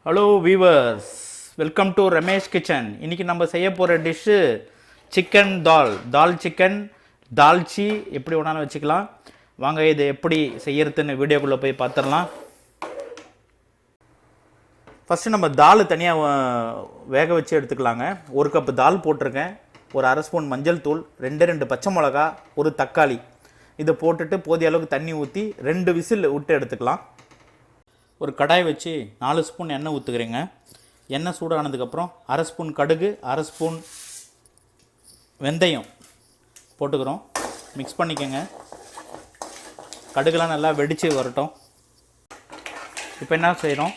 Hello viewers, welcome to Ramesh kitchen. இன்றைக்கி நம்ம செய்ய போகிற dish chicken dal. Dal chicken, தால்ச்சி எப்படி வேணாலும் வச்சுக்கலாம். வாங்க இது எப்படி செய்யறதுன்னு வீடியோக்குள்ளே போய் பார்த்துடலாம். ஃபஸ்ட்டு நம்ம தால் தனியாக வேக வச்சு எடுத்துக்கலாங்க. ஒரு கப்பு தால் போட்டிருக்கேன், ஒரு அரை ஸ்பூன் மஞ்சள் தூள், ரெண்டு பச்சை மிளகா, ஒரு தக்காளி. இதை போட்டுட்டு போதிய அளவுக்கு தண்ணி ஊற்றி 2 விசில் விட்டு எடுத்துக்கலாம். ஒரு கடாய் வச்சு 4 ஸ்பூன் எண்ணெய் ஊற்றுக்கிறேங்க. எண்ணெய் சூடானதுக்கப்புறம் அரை ஸ்பூன் கடுகு, அரை ஸ்பூன் வெந்தயம் போட்டுக்கிறோம். மிக்ஸ் பண்ணிக்கோங்க. கடுகுலாம் நல்லா வெடித்து வரட்டும். இப்போ என்ன செய்கிறோம்,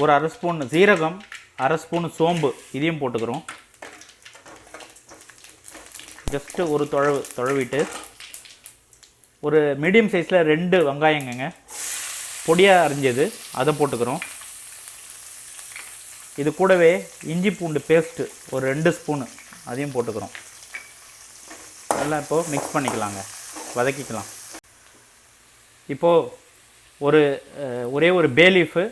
ஒரு அரை ஸ்பூன் சீரகம், அரை ஸ்பூன் சோம்பு இதையும் போட்டுக்கிறோம். ஜஸ்ட்டு ஒரு தொழவிட்டு ஒரு மீடியம் சைஸில் 2 வெங்காயங்க பொடியாக அரிஞ்சது அதை போட்டுக்கிறோம். இது கூடவே இஞ்சி பூண்டு பேஸ்ட்டு ஒரு 2 ஸ்பூனு அதையும் போட்டுக்கிறோம். நல்லா இப்போது மிக்ஸ் பண்ணிக்கலாங்க, வதக்கிக்கலாம். இப்போது ஒரே ஒரு பே லீஃபு,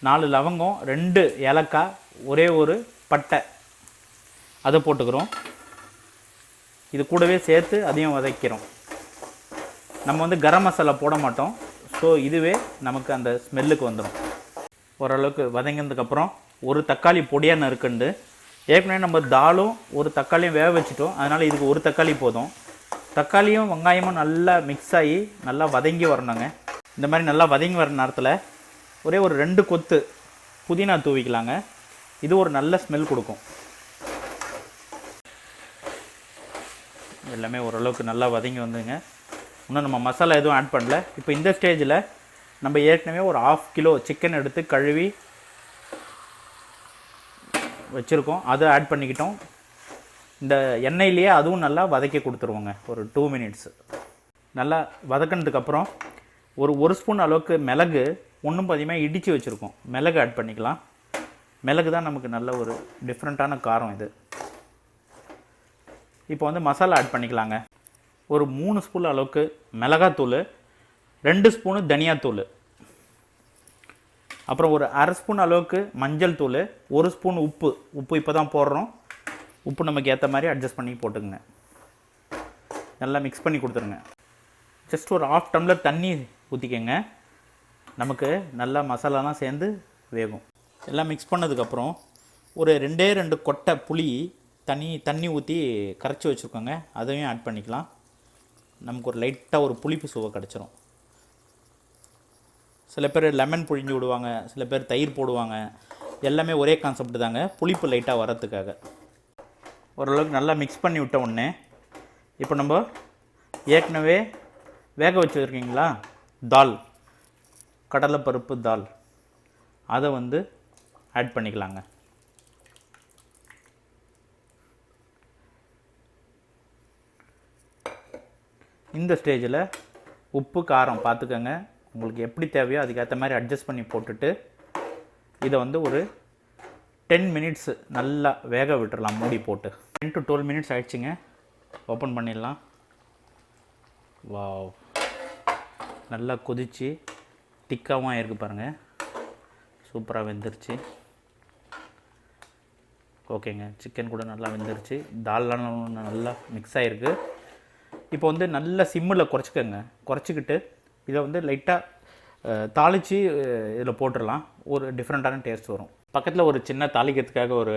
4 லவங்கம், 2 ஏலக்காய், ஒரே ஒரு பட்டை அதை போட்டுக்கிறோம். இது கூடவே சேர்த்து அதையும் வதக்கிறோம். நம்ம கரம் மசாலா போட மாட்டோம். ஸோ இதுவே நமக்கு அந்த ஸ்மெல்லுக்கு வந்துடும். ஓரளவுக்கு வதங்கினதுக்கப்புறம் ஒரு தக்காளி பொடியாக நறுக்குண்டு, ஏற்கனவே நம்ம தாலும் ஒரு தக்காளியும் வேக வச்சுட்டோம், அதனால் இதுக்கு ஒரு தக்காளி போதும். தக்காளியும் வெங்காயமும் நல்லா மிக்ஸ் ஆகி நல்லா வதங்கி வரணுங்க. இந்த மாதிரி நல்லா வதங்கி வர நேரத்தில் ஒரே ஒரு 2 கொத்து புதினா தூவிக்கலாங்க. இது ஒரு நல்ல ஸ்மெல் கொடுக்கும். எல்லாமே ஓரளவுக்கு நல்லா வதங்கி வந்துங்க. இன்னும் நம்ம மசாலா எதுவும் ஆட் பண்ணல. இப்போ இந்த ஸ்டேஜில் நம்ம ஏற்கனவே ஒரு 1/2 கிலோ சிக்கன் எடுத்து கழுவி வச்சுருக்கோம், அதை ஆட் பண்ணிக்கிட்டோம். இந்த எண்ணெயிலேயே அதுவும் நல்லா வதக்கி கொடுத்துருவோங்க. ஒரு 2 மினிட்ஸ் நல்லா வதக்கினதுக்கப்புறம் ஒரு ஸ்பூன் அளவுக்கு மிளகு, ஒன்றும் பாதியமாக இடித்து வச்சுருக்கோம், மிளகு ஆட் பண்ணிக்கலாம். மிளகு தான் நமக்கு நல்ல ஒரு டிஃப்ரெண்ட்டான காரம் இது. இப்போ மசாலா ஆட் பண்ணிக்கலாங்க. ஒரு 3 ஸ்பூன் அளவுக்கு மிளகாத்தூள், 2 ஸ்பூனு தனியாத்தூள், அப்புறம் ஒரு அரை ஸ்பூன் அளவுக்கு மஞ்சள் தூள், 1 ஸ்பூன் உப்பு இப்போ தான் போடுறோம். உப்பு நமக்கு ஏற்ற மாதிரி அட்ஜஸ்ட் பண்ணி போட்டுக்குங்க. நல்லா மிக்ஸ் பண்ணி கொடுத்துருங்க. ஜஸ்ட் ஒரு 1/2 டம்ளர் தண்ணி ஊற்றிக்கங்க. நமக்கு நல்லா மசாலாலாம் சேர்ந்து வேகும். எல்லாம் மிக்ஸ் பண்ணதுக்கப்புறம் ஒரு 2 கொட்டை புளி தண்ணி ஊற்றி கரைச்சி வச்சுருக்கோங்க, அதையும் ஆட் பண்ணிக்கலாம். நமக்கு ஒரு லைட்டாக ஒரு புளிப்பு சுவை கிடச்சிரும். சில பேர் லெமன் புழிஞ்சு விடுவாங்க, சில பேர் தயிர் போடுவாங்க. எல்லாமே ஒரே கான்செப்ட் தாங்க, புளிப்பு லைட்டாக வரத்துக்காக. ஓரளவுக்கு நல்லா மிக்ஸ் பண்ணி விட்ட உடனே இப்போ நம்ம ஏற்கனவே வேக வச்சுருக்கீங்களா தால், கடலைப்பருப்பு தால், அதை ஆட் பண்ணிக்கலாங்க. இந்த ஸ்டேஜில் உப்பு காரம் பார்த்துக்கோங்க, உங்களுக்கு எப்படி தேவையோ அதுக்கேற்ற மாதிரி அட்ஜஸ்ட் பண்ணி போட்டுட்டு இதை ஒரு 10 மினிட்ஸ் நல்லா வேக விட்டுடலாம் மூடி போட்டு. 10 to 12 மினிட்ஸ் ஆகிடுச்சிங்க. ஓப்பன் பண்ணிடலாம். வாவ், நல்லா கொதித்து திக்காகவும் ஆகிருக்கு பாருங்கள். சூப்பராக வெந்துருச்சு. ஓகேங்க, சிக்கன் கூட நல்லா வெந்துருச்சு, தால்லாம் நல்லா மிக்ஸ் ஆகிருக்கு. இப்போ நல்லா சிம்மில் குறைச்சிக்கிட்டு இதை லைட்டாக தாளித்து இதில் போட்டுடலாம். ஒரு டிஃப்ரெண்ட்டான டேஸ்ட் வரும். பக்கத்தில் ஒரு சின்ன தாளிக்கிறதுக்காக ஒரு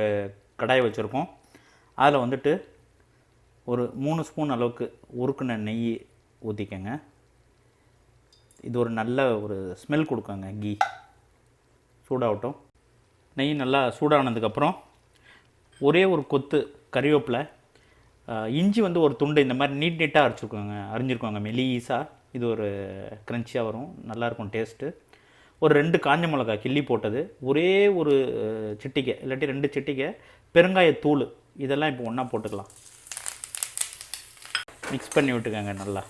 கடாய் வச்சுருக்கோம். அதில் ஒரு 3 ஸ்பூன் அளவுக்கு உருக்குன நெய் ஊற்றிக்கங்க. இது ஒரு நல்ல ஒரு ஸ்மெல் கொடுக்குங்க. கீ சூடாகட்டும். நெய் நல்லா சூடானதுக்கப்புறம் ஒரே ஒரு கொத்து கறிவேப்பிலை, இஞ்சி ஒரு துண்டு இந்த மாதிரி நீட்டாக அரிஞ்சிருக்கோங்க மெலிசாக. இது ஒரு க்ரன்ச்சியாக வரும், நல்லாயிருக்கும் டேஸ்ட்டு. ஒரு 2 காஞ்ச மிளகா கிள்ளி போட்டது, ஒரே ஒரு சிட்டிகை இல்லாட்டி 2 சிட்டிகை பெருங்காயத்தூள், இதெல்லாம் இப்போ ஒன்றா போட்டுக்கலாம். மிக்ஸ் பண்ணி விட்டுக்கோங்க நல்லா.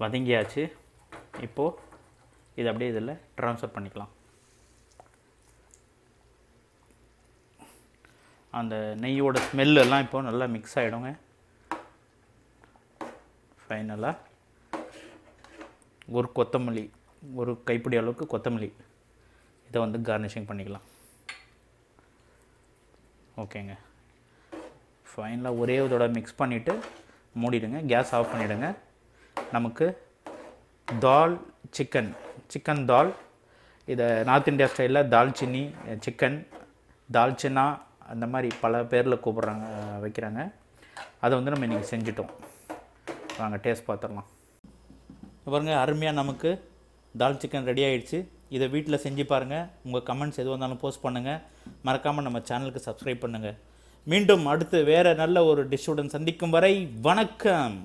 வதங்கியாச்சு. இப்போது இதை அப்படியே இதில் ட்ரான்ஸ்ஃபர் பண்ணிக்கலாம். அந்த நெய்யோட ஸ்மெல் எல்லாம் இப்போ நல்லா மிக்ஸ் ஆகிடுங்க. ஃபைனலாக ஒரு கொத்தமல்லி, ஒரு கைப்பிடி அளவுக்கு கொத்தமல்லி, இதை வந்து கார்னிஷிங் பண்ணிக்கலாம். ஓகேங்க. ஃபைனலாக ஒரே இதோட மிக்ஸ் பண்ணிவிட்டு மூடிடுங்க, கேஸ் ஆஃப் பண்ணிவிடுங்க. நமக்கு தால் சிக்கன் தால், இதை நார்த் இந்தியா ஸ்டைலில் தால்ச்சினி சிக்கன், தால்ச்சினா அந்த மாதிரி பல பேரில் கூப்பிட்றாங்க, வைக்கிறாங்க. அதை வந்து நம்ம இன்றைக்கி செஞ்சிட்டோம். வாங்க டேஸ்ட் பார்த்துடலாம். பாருங்க, அருமையாக நமக்கு தால் சிக்கன் ரெடி ஆகிடுச்சு. இதை வீட்டில் செஞ்சு பாருங்கள். உங்கள் கமெண்ட்ஸ் எதுவாக இருந்தாலும் போஸ்ட் பண்ணுங்கள். மறக்காமல் நம்ம சேனலுக்கு சப்ஸ்கிரைப் பண்ணுங்கள். மீண்டும் அடுத்து வேறு நல்ல ஒரு டிஷ்ஷுடன் சந்திக்கும் வரை வணக்கம்.